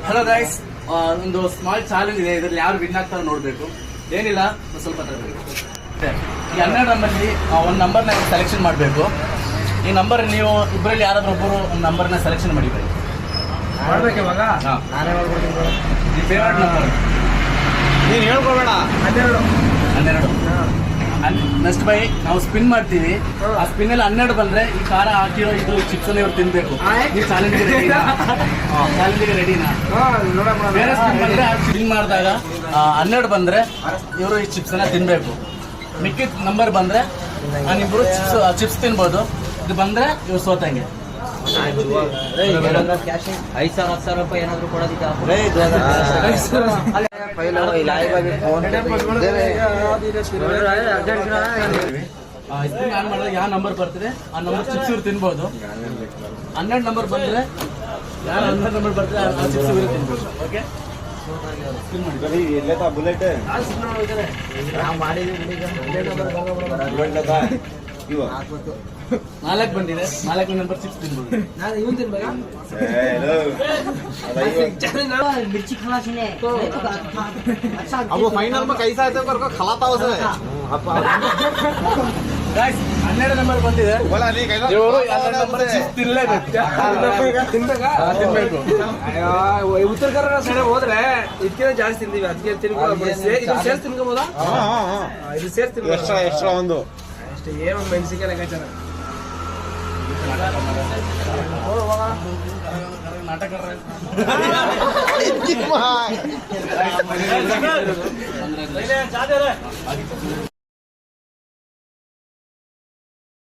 Hello guys, ಒಂದು small challenge ಇದೆ. ಇದ್ರಲ್ಲಿ ಯಾರು ವಿನ್ ಆಗ್ತಾರೆ ನೋಡ್ಬೇಕು. ಏನಿಲ್ಲ, ಸ್ವಲ್ಪ ತರಬೇಕು. ಈ 12 ನಂಬರ್ಲಿ ಒಂದು ನಂಬರ್ನ ಸೆಲೆಕ್ಷನ್ ಮಾಡಬೇಕು. ಈ ನಂಬರ್ ನೀವು ಇಬ್ಬರಲ್ಲಿ ಯಾರಾದ್ರೂ ಒಬ್ಬರು ಒಂದು ನಂಬರ್ನ ಸೆಲೆಕ್ಷನ್ ಮಾಡಿಬೇಕು. ಮಾಡ್ಬೇಕು ಇವಾಗ. ನಾನೇ ಮಾಡ್ಕೊಡ್ತೀನಿ. ಈ ಫೇವ್ರೇಟ್ ನಂಬರ್ ನೀನು ಹೇಳ್ಕೊಬೇಡ. 12. ನೆಕ್ಸ್ಟ್ ಬೈ ನಾವು ಸ್ಪಿನ್ ಮಾಡ್ತೀವಿ. ಆ ಸ್ಪಿನ್ ಅಲ್ಲಿ 12 ಬಂದ್ರೆ ಈ ಖಾರ ಹಾಕಿರೋ ಇದು ಚಿಪ್ಸ್ ಅನ್ನ ಇವ್ರು ತಿನ್ಬೇಕು. ನೀವು ಚಾಲೆಂಜ್ಗೆ ರೆಡಿನಾ? ಚಾಲೆಂಜ್ಗೆ ರೆಡಿನಾ? ಬೇರೆ ಸ್ಪಿನ್ ಬಂದ್ರೆ ಸ್ಪಿನ್ ಮಾಡಿದಾಗ 12 ಬಂದ್ರೆ ಇವರು ಈ ಚಿಪ್ಸ್ ಅನ್ನ ತಿನ್ಬೇಕು. ಮಿಕ್ಕಿದ ನಂಬರ್ ಬಂದ್ರೆ ನಾನಿಬ್ರು ಚಿಪ್ಸ್ ತಿನ್ಬೋದು. ಇದು ಬಂದ್ರೆ ಇವ್ರು ಸೋತಂಗೆ. 5,000-10,000 ರೂಪಾಯಿ ಏನಾದ್ರು ಕೊಡೋದಿದ್ದ ಸ್ಪಿನ್ ಆನ್ ಮಾಡಿದ್ರೆ ಯಾವ ನಂಬರ್ ಬರ್ತಿದೆ ಆ ನಂಬರ್ ಚಿಪ್ಸ್ ಇವ್ರು ತಿನ್ಬೋದು. 12 ನಂಬರ್ ಬಂದ್ರೆ ಯಾರು 12 ನಂಬರ್ ಬರ್ತಾರೆ ಆ ಚಿಪ್ಸ್ ಇವ್ರು ತಿನ್ಬೋದು. ಓಕೆ, ಬುಲೆಟ್ ನಾಲ್ಕು ಬಂದಿದೆ. 4ನೇ ನಂಬರ್ ಚಿಪ್ಸ್ ತಿನ್ಬೋದು. मिर्ची खाना चाहिए अब वो फाइनल में कैसा है तेरे को खिलाता हो उसे ಗಾಯ್ಸ್, 12 ನಂಬರ್ ಬಂದಿದೆ. ಇವರು 12 ನಂಬರ್ ಚಿಪ್ಸ್ ತಿನ್ಲೇಬೇಕು. ತಿನ್ಬೇಕು. ಉತ್ತರ ಕನ್ನಡ ಸೈಡ್ ಹೋದ್ರೆ ಇದಕ್ಕಿಂತ ಜಾಸ್ತಿ ತಿಂದೀವಿ. ಅದಕ್ಕೆ ತಿನ್ಬೋದು. ಇದು ಸೇರ್ಸ್ ತಿನ್ಕೋಬೋದಾ? ಇದು ಸೇರ್ಸ್ ತಿನ್ಬೋದು. ಎಕ್ಸ್ಟ್ರಾ ಒಂದು ಅಷ್ಟೇ. ಏನು ಮೆಣಸಿಗೆ ಲೆಕ್ಕಾಚಾರ. ನಾಟಕ